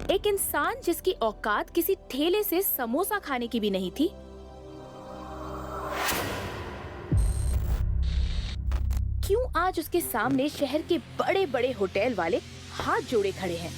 एक इंसान जिसकी औकात किसी ठेले से समोसा खाने की भी नहीं थी, क्यों आज उसके सामने शहर के बड़े बड़े होटल वाले हाथ जोड़े खड़े हैं?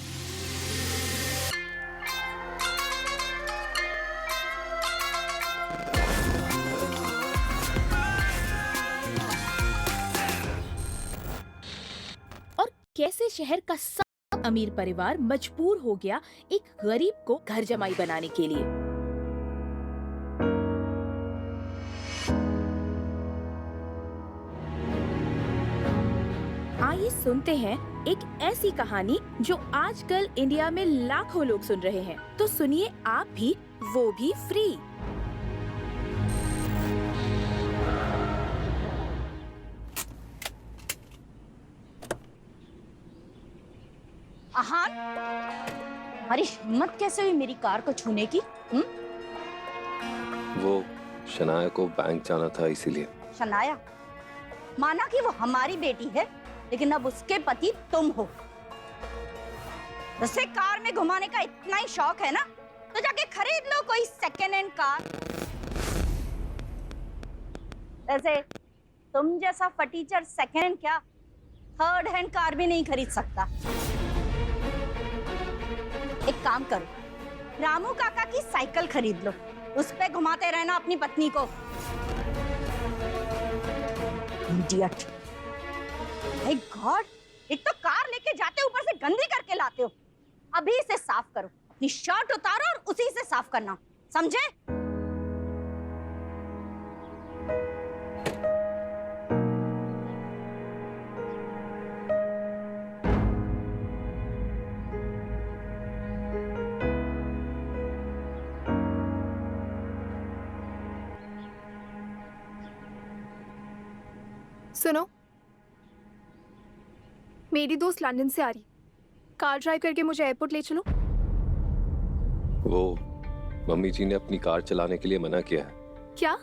और कैसे शहर का सब अमीर परिवार मजबूर हो गया एक गरीब को घर जमाई बनाने के लिए? आइए सुनते हैं एक ऐसी कहानी जो आजकल इंडिया में लाखों लोग सुन रहे हैं। तो सुनिए आप भी, वो भी फ्री। आहान, हमारी हिम्मत कैसे हुई मेरी कार को छूने की? वो शनाया को बैंक जाना था इसीलिए। शनाया? माना कि वो हमारी बेटी है, लेकिन अब उसके पति तुम हो। उसे कार में घुमाने का इतना ही शौक है ना, तो जाके खरीद लो कोई सेकेंड हैंड कार। वैसे तुम जैसा फटीचर सेकेंड हैंड क्या, थर्ड हैंड कार भी नहीं खरीद सकता। एक काम करो, रामू काका की साइकिल खरीद लो, उस पे घुमाते रहना अपनी पत्नी को। इडियट! माय गॉड, एक तो कार लेके जाते ऊपर से गंदी करके लाते हो। अभी इसे साफ करो, अपनी शर्ट उतारो और उसी से साफ करना, समझे? सुनो, मेरी दोस्त लंदन से आ रही, कार ड्राइव करके मुझे एयरपोर्ट ले चलो। वो मम्मी जी ने अपनी कार चलाने के लिए मना किया है। क्या?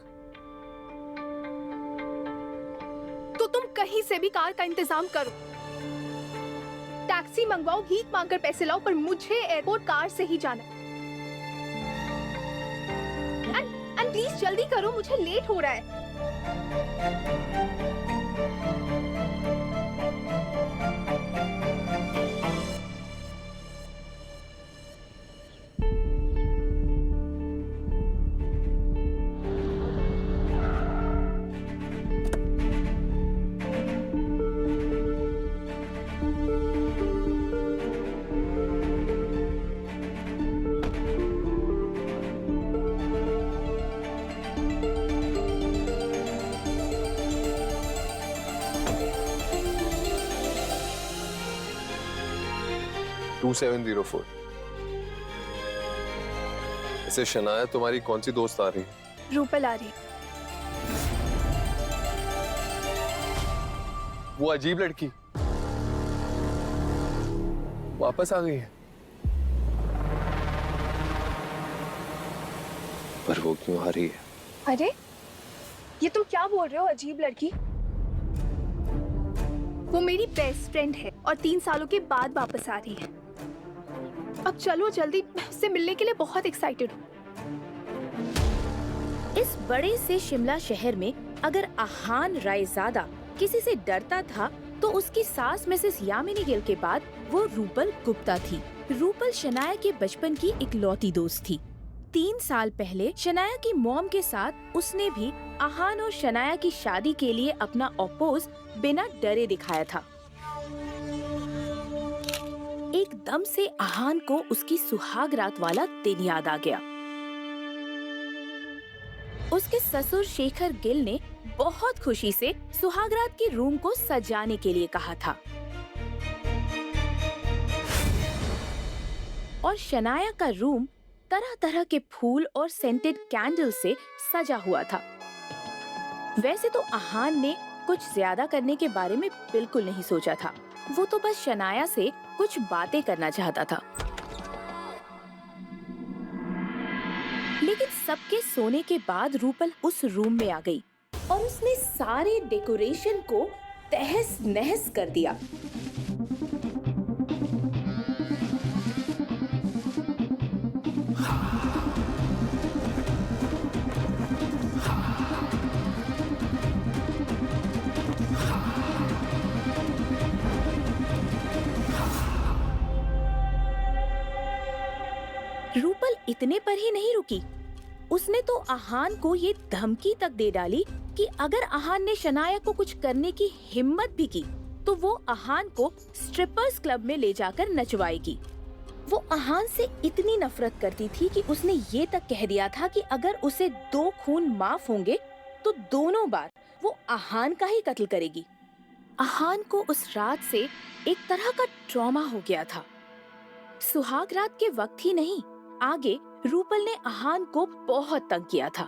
तो तुम कहीं से भी कार का इंतजाम करो, टैक्सी मंगवाओ, भीख मांगकर पैसे लाओ, पर मुझे एयरपोर्ट कार से ही जाना है। एंड प्लीज जल्दी करो, मुझे लेट हो रहा है। टू 704। ऐसे शनाया तुम्हारी कौन सी दोस्त आ रही है? रूपल आ रही। वो अजीब लड़की वापस आ गई है। पर वो क्यों आ रही है? अरे ये तुम क्या बोल रहे हो, अजीब लड़की? वो मेरी बेस्ट फ्रेंड है और 3 सालों के बाद वापस आ रही है। अब चलो जल्दी, मैं उससे मिलने के लिए बहुत एक्साइटेड हूँ। इस बड़े से शिमला शहर में अगर आहान रायजादा किसी से डरता था तो उसकी सास मिसेस यामिनी गिल के बाद वो रूपल गुप्ता थी। रूपल शनाया के बचपन की इकलौती दोस्त थी। 3 साल पहले शनाया की मॉम के साथ उसने भी आहान और शनाया की शादी के लिए अपना अपोज बिना डरे दिखाया था। एकदम से आहान को उसकी सुहाग रात वाला दिन याद आ गया। उसके ससुर शेखर गिल ने बहुत खुशी से सुहागरात के रूम को सजाने के लिए कहा था और शनाया का रूम तरह तरह के फूल और सेंटेड कैंडल से सजा हुआ था। वैसे तो आहान ने कुछ ज्यादा करने के बारे में बिल्कुल नहीं सोचा था, वो तो बस शनाया से कुछ बातें करना चाहता था। लेकिन सबके सोने के बाद रूपल उस रूम में आ गई और उसने सारे डेकोरेशन को तहस नहस कर दिया। इतने पर ही नहीं रुकी, उसने तो आहान को ये धमकी तक दे डाली कि अगर आहान ने शनाया को कुछ करने की हिम्मत भी की तो वो आहान को स्ट्रिपर्स क्लब में ले जाकर नचवाएगी। वो आहान से इतनी नफरत करती थी कि उसने ये तक कह दिया था कि अगर उसे 2 खून माफ होंगे तो दोनों बार वो आहान का ही कत्ल करेगी। आहान को उस रात से एक तरह का ट्रॉमा हो गया था। सुहाग रात के वक्त ही नहीं, आगे रूपल ने आहान को बहुत तंग किया था।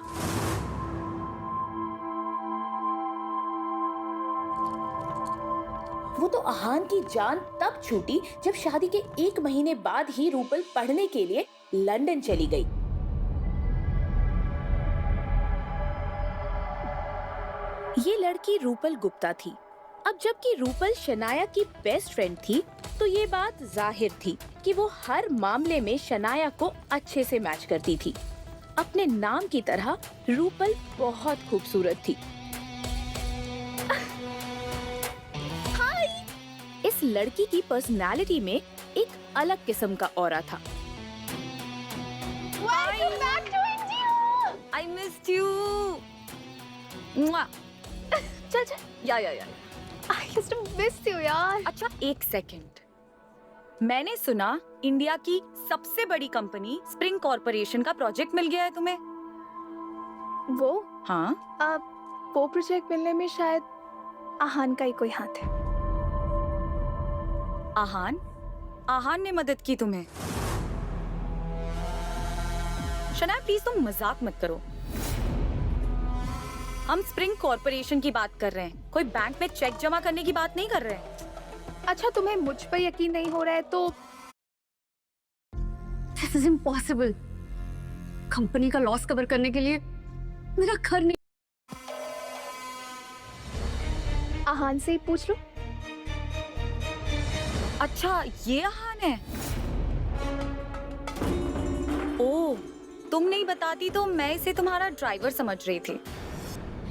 वो तो आहान की जान तब छूटी जब शादी के 1 महीने बाद ही रूपल पढ़ने के लिए लंदन चली गई। ये लड़की रूपल गुप्ता थी। अब जबकि रूपल शनाया की बेस्ट फ्रेंड थी तो ये बात जाहिर थी कि वो हर मामले में शनाया को अच्छे से मैच करती थी। अपने नाम की तरह रूपल बहुत खूबसूरत थी। हाय! इस लड़की की पर्सनालिटी में एक अलग किस्म का ऑरा था। Welcome back to India! I missed you. Mwah. चल चल या I used to miss you यार। अच्छा एक सेकंड, मैंने सुना इंडिया की सबसे बड़ी कंपनी स्प्रिंग कॉर्पोरेशन का प्रोजेक्ट मिल गया है तुम्हें। वो हाँ, अब वो प्रोजेक्ट मिलने में शायद आहान का ही कोई हाथ है। आहान ने मदद की तुम्हें। शनाया प्लीज तुम मजाक मत करो। हम स्प्रिंग कॉर्पोरेशन की बात कर रहे हैं, कोई बैंक में चेक जमा करने की बात नहीं कर रहे हैं। अच्छा तुम्हें मुझ पर यकीन नहीं हो रहा है तो This is impossible. कंपनी का लॉस कवर करने के लिए मेरा घर नहीं। आहान से ही पूछ लो। अच्छा ये आहान है। ओह, तुम नहीं बताती तो मैं इसे तुम्हारा ड्राइवर समझ रही थी।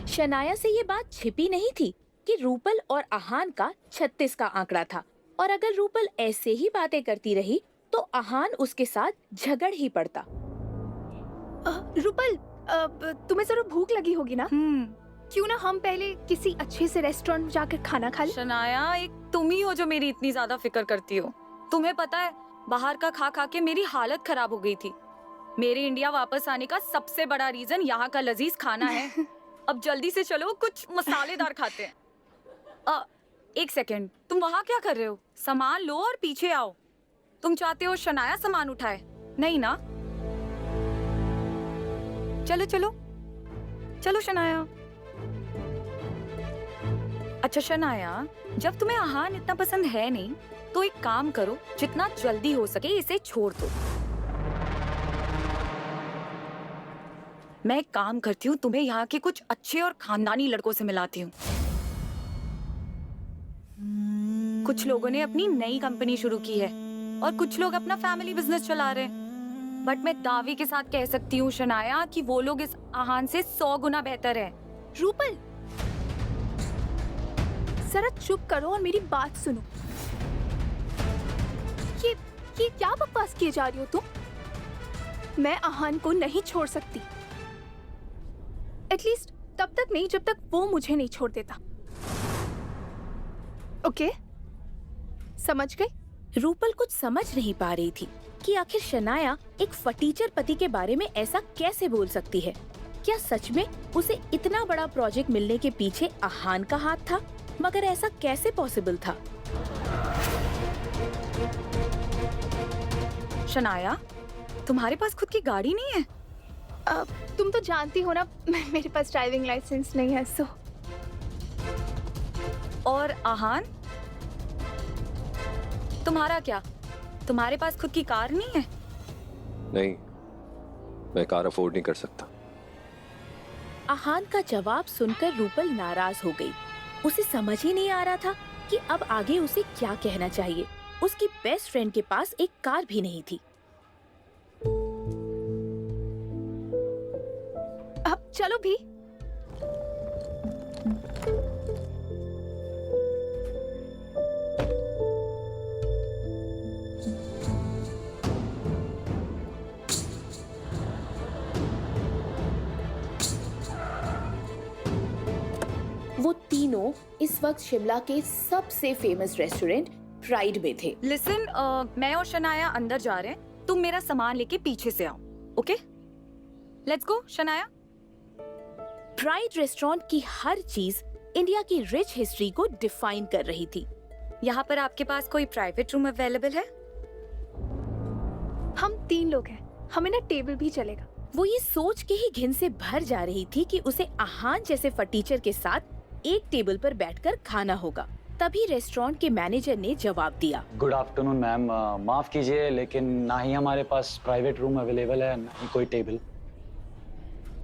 शनाया से ये बात छिपी नहीं थी कि रूपल और आहान का 36 का आंकड़ा था और अगर रूपल ऐसे ही बातें करती रही तो आहान उसके साथ झगड़ ही पड़ता। रूपल, तुम्हें जरूर भूख लगी होगी ना? क्यों ना हम पहले किसी अच्छे से रेस्टोरेंट में जाकर खाना खा लें? शनाया, एक तुम ही हो जो मेरी इतनी ज्यादा फिक्र करती हो। तुम्हें पता है बाहर का खा खा के मेरी हालत खराब हो गई थी। मेरे इंडिया वापस आने का सबसे बड़ा रीजन यहाँ का लजीज खाना है। अब जल्दी से चलो, कुछ मसालेदार खाते हैं। एक सेकेंड, तुम वहाँ क्या कर रहे हो? सामान लो और पीछे आओ। तुम चाहते हो शनाया सामान उठाए? नहीं ना? चलो चलो चलो शनाया। अच्छा शनाया, जब तुम्हें आहान इतना पसंद है नहीं तो एक काम करो, जितना जल्दी हो सके इसे छोड़ दो। मैं एक काम करती हूँ, तुम्हें यहाँ के कुछ अच्छे और खानदानी लड़कों से मिलाती हूँ। कुछ लोगों ने अपनी नई कंपनी शुरू की है और कुछ लोग अपना फैमिली बिजनेस चला रहे हैं। बट मैं दावे के साथ कह सकती हूँ शनाया कि वो लोग इस आहान से 100 गुना बेहतर है। रूपल, जरा चुप करो और मेरी बात सुनो। ये क्या बकवास किए जा रही हो तुम? मैं आहान को नहीं छोड़ सकती, एटलीस्ट तब तक नहीं जब तक वो मुझे नहीं छोड़ देता। ओके, समझ गई? रूपल कुछ समझ नहीं पा रही थी कि आखिर शनाया एक फटीचर पति के बारे में ऐसा कैसे बोल सकती है। क्या सच में उसे इतना बड़ा प्रोजेक्ट मिलने के पीछे आहान का हाथ था? मगर ऐसा कैसे पॉसिबल था? शनाया, तुम्हारे पास खुद की गाड़ी नहीं है? तुम तो जानती हो ना मेरे पास ड्राइविंग लाइसेंस नहीं है। सो और आहान, तुम्हारा क्या? तुम्हारे पास खुद की कार नहीं है? नहीं, मैं कार अफोर्ड नहीं कर सकता। आहान का जवाब सुनकर रूपल नाराज हो गई। उसे समझ ही नहीं आ रहा था कि अब आगे उसे क्या कहना चाहिए। उसकी बेस्ट फ्रेंड के पास एक कार भी नहीं थी। अब चलो भी। वो तीनों इस वक्त शिमला के सबसे फेमस रेस्टोरेंट प्राइड में थे। लिसन, मैं और शनाया अंदर जा रहे हैं, तुम मेरा सामान लेके पीछे से आओ, okay? Let's go Shanaya. Pride restaurant की हर चीज इंडिया की रिच हिस्ट्री को डिफाइन कर रही थी। यहाँ पर आपके पास कोई प्राइवेट रूम अवेलेबल है? हम 3 लोग हैं, हमें ना टेबल भी चलेगा। वो ये सोच के ही घिन से भर जा रही थी कि उसे आहान जैसे फटीचर के साथ एक टेबल पर बैठकर खाना होगा। तभी रेस्टोरेंट के मैनेजर ने जवाब दिया। गुड आफ्टरनून मैम, माफ कीजिए लेकिन ना ही हमारे पास प्राइवेट रूम अवेलेबल है ना ही कोई टेबल।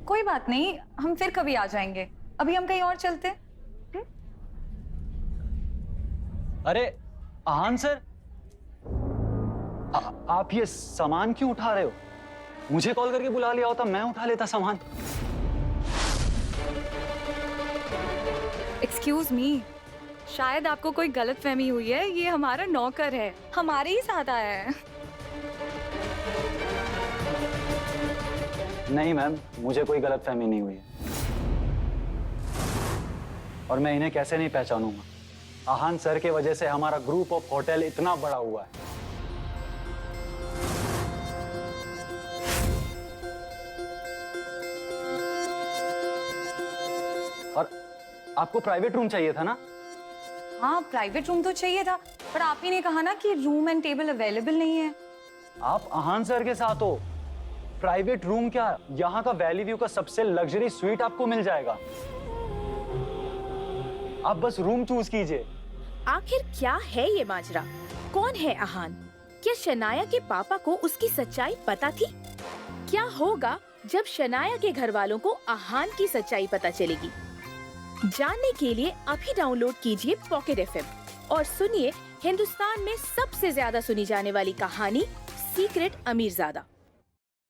कोई बात नहीं, हम फिर कभी आ जाएंगे, अभी हम कहीं और चलते हैं। अरे आहान सर, आप ये सामान क्यों उठा रहे हो? मुझे कॉल करके बुला लिया होता, मैं उठा लेता सामान। एक्सक्यूज मी, शायद आपको कोई गलतफहमी हुई है, ये हमारा नौकर है, हमारे ही साथ आया है। नहीं मैम, मुझे कोई गलतफहमी नहीं हुई है और मैं इन्हें कैसे नहीं पहचानूंगा। आहान सर के वजह से हमारा ग्रुप ऑफ होटल इतना बड़ा हुआ है। और आपको प्राइवेट रूम चाहिए था ना? हाँ, प्राइवेट रूम तो चाहिए था, पर आप ही ने कहा ना कि रूम एंड टेबल अवेलेबल नहीं है। आप आहान सर के साथ हो, प्राइवेट रूम क्या, यहाँ का वैली व्यू का सबसे लग्जरी स्वीट आपको मिल जाएगा। आप बस रूम चूज कीजिए। आखिर क्या है ये माजरा? कौन है आहान? क्या शनाया के पापा को उसकी सच्चाई पता थी? क्या होगा जब शनाया के घर वालों को आहान की सच्चाई पता चलेगी? जानने के लिए अभी डाउनलोड कीजिए पॉकेट FM और सुनिए हिंदुस्तान में सबसे ज्यादा सुनी जाने वाली कहानी सीक्रेट अमीरजादा।